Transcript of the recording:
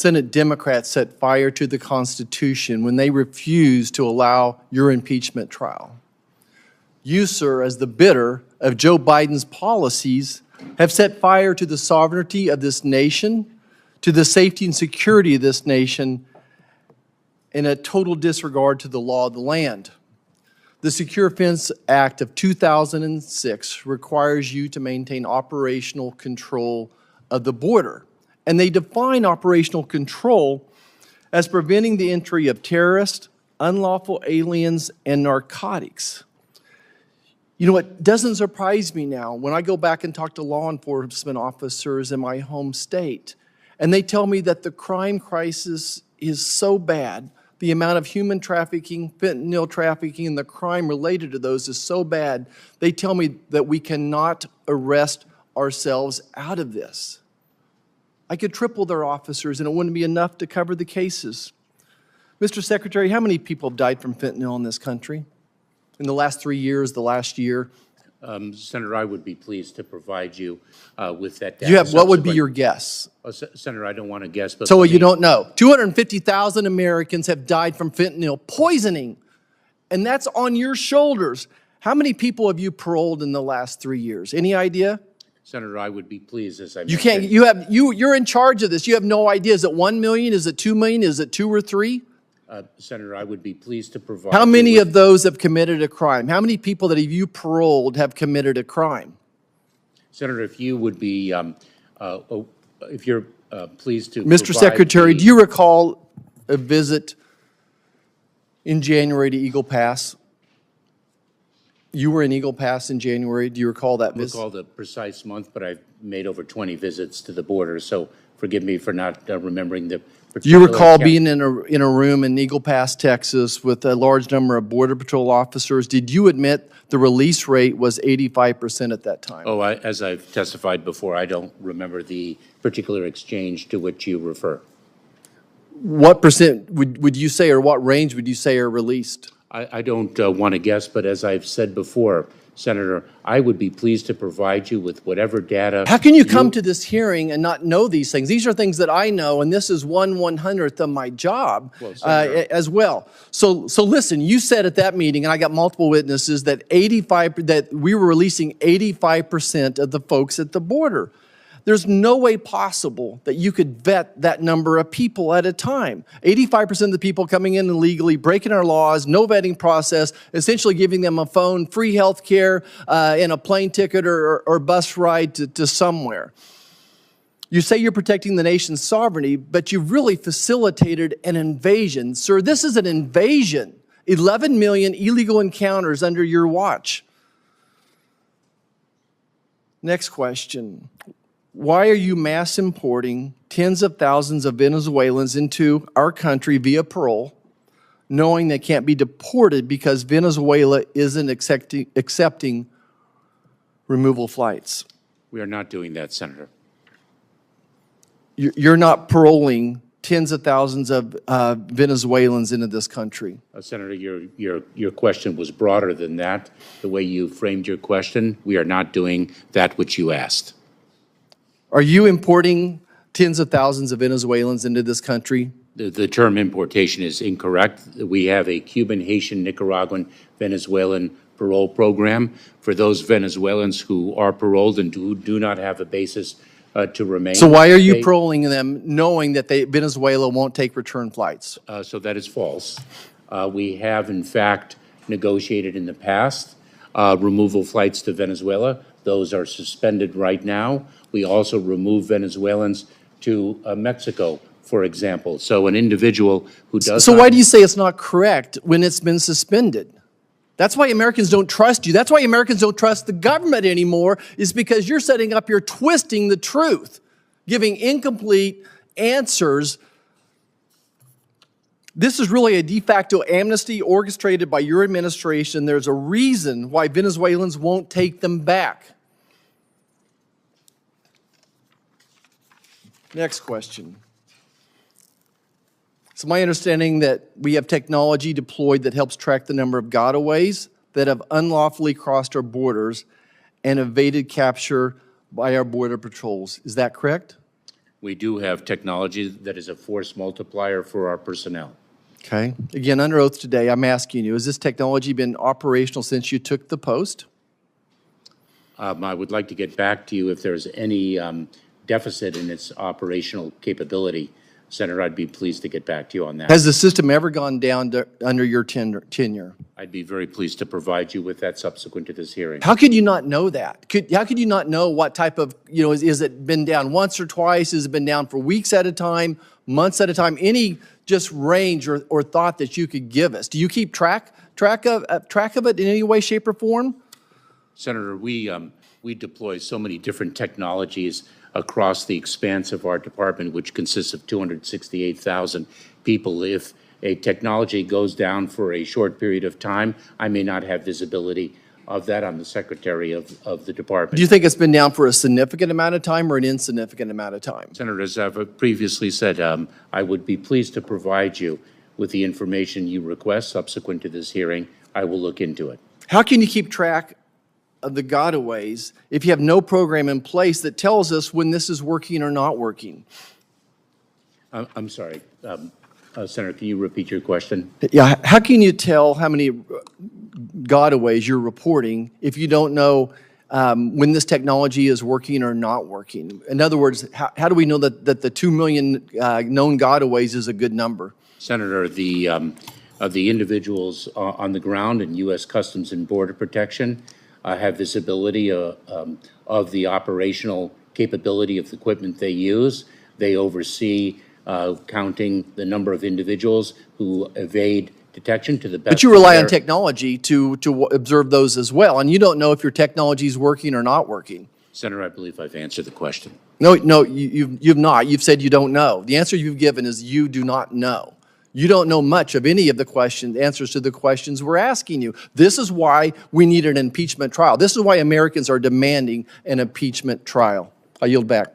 Senate Democrats set fire to the Constitution when they refused to allow your impeachment trial. You, sir, as the bidder of Joe Biden's policies, have set fire to the sovereignty of this nation, to the safety and security of this nation, in a total disregard to the law of the land. The Secure Fence Act of 2006 requires you to maintain operational control of the border. And they define operational control as preventing the entry of terrorists, unlawful aliens, and narcotics. You know, it doesn't surprise me now when I go back and talk to law enforcement officers in my home state, and they tell me that the crime crisis is so bad, the amount of human trafficking, fentanyl trafficking, and the crime related to those is so bad, they tell me that we cannot arrest ourselves out of this. I could triple their officers and it wouldn't be enough to cover the cases. Mr. Secretary, how many people have died from fentanyl in this country? In the last 3 years, the last year? Senator, I would be pleased to provide you with that data. What would be your guess? Senator, I don't want to guess. But So you don't know. 250,000 Americans have died from fentanyl poisoning, and that's on your shoulders. How many people have you paroled in the last 3 years? Any idea? Senator, I would be pleased, as I You mentioned. can't. You're in charge of this. You have no idea. Is it 1 million? Is it 2 million? Is it 2 or 3? Senator, I would be pleased to provide. How many of those have committed a crime? How many people that have you paroled have committed a crime? Senator, if you would be, if you're pleased to. Mr. Secretary, do you recall a visit in January to Eagle Pass? You were in Eagle Pass in January. Do you recall that visit? I recall the precise month, but I've made over 20 visits to the border, so forgive me for not remembering the. Do you recall being in a room in Eagle Pass, Texas, with a large number of Border Patrol officers? Did you admit the release rate was 85% at that time? Oh, as I've testified before, I don't remember the particular exchange to which you refer. What percent would you say, or what range would you say are released? I don't want to guess, but as I've said before, Senator, I would be pleased to provide you with whatever data. How can you come to this hearing and not know these things? These are things that I know, and this is 1/100th of my job as well. So listen, you said at that meeting, and I got multiple witnesses, that that we were releasing 85% of the folks at the border. There's no way possible that you could vet that number of people at a time. 85% of the people coming in illegally, breaking our laws, no vetting process, essentially giving them a phone, free health care, and a plane ticket or bus ride to somewhere. You say you're protecting the nation's sovereignty, but you've really facilitated an invasion. Sir, this is an invasion. 11 million illegal encounters under your watch. Next question. Why are you mass importing tens of thousands of Venezuelans into our country via parole, knowing they can't be deported because Venezuela isn't accepting removal flights? We are not doing that, Senator. You're not paroling tens of thousands of Venezuelans into this country. Senator, your question was broader than that. The way you framed your question, we are not doing that which you asked. Are you importing tens of thousands of Venezuelans into this country? The term importation is incorrect. We have a Cuban, Haitian, Nicaraguan, Venezuelan parole program for those Venezuelans who are paroled and who do not have a basis to remain. So why are you paroling them knowing that Venezuela won't take return flights? So that is false. We have, in fact, negotiated in the past removal flights to Venezuela. Those are suspended right now. We also remove Venezuelans to Mexico, for example. So an individual who does So why do you say it's not correct when it's been suspended? That's why Americans don't trust you. That's why Americans don't trust the government anymore, is because you're setting up, you're twisting the truth, giving incomplete answers. This is really a de facto amnesty orchestrated by your administration. There's a reason why Venezuelans won't take them back. Next question. It's my understanding that we have technology deployed that helps track the number of gotaways that have unlawfully crossed our borders and evaded capture by our border patrols. Is that correct? We do have technology that is a force multiplier for our personnel. Okay. Again, under oath today, I'm asking you, has this technology been operational since you took the post? I would like to get back to you if there's any deficit in its operational capability. Senator, I'd be pleased to get back to you on that. Has the system ever gone down under your tenure? I'd be very pleased to provide you with that subsequent to this hearing. How could you not know that? How could you not know what type of, is it been down once or twice? Has it been down for weeks at a time, months at a time? Any just range or thought that you could give us? Do you keep track of it in any way, shape, or form? Senator, we deploy so many different technologies across the expanse of our department, which consists of 268,000 people. If a technology goes down for a short period of time, I may not have visibility of that. I'm the secretary of the department. Do you think it's been down for a significant amount of time or an insignificant amount of time? Senator, as I've previously said, I would be pleased to provide you with the information you request subsequent to this hearing. I will look into it. How can you keep track of the gotaways if you have no program in place that tells us when this is working or not working? I'm sorry, Senator, can you repeat your question? Yeah, how can you tell how many gotaways you're reporting if you don't know when this technology is working or not working? In other words, how do we know that the 2 million known gotaways is a good number? Senator, the individuals on the ground in U.S. Customs and Border Protection have visibility of the operational capability of the equipment they use. They oversee counting the number of individuals who evade detection to the best. But you rely on technology to observe those as well, and you don't know if your technology is working or not working. Senator, I believe I've answered the question. No, you've not. You've said you don't know. The answer you've given is you do not know. You don't know much of any of the answers to the questions we're asking you. This is why we need an impeachment trial. This is why Americans are demanding an impeachment trial. I yield back.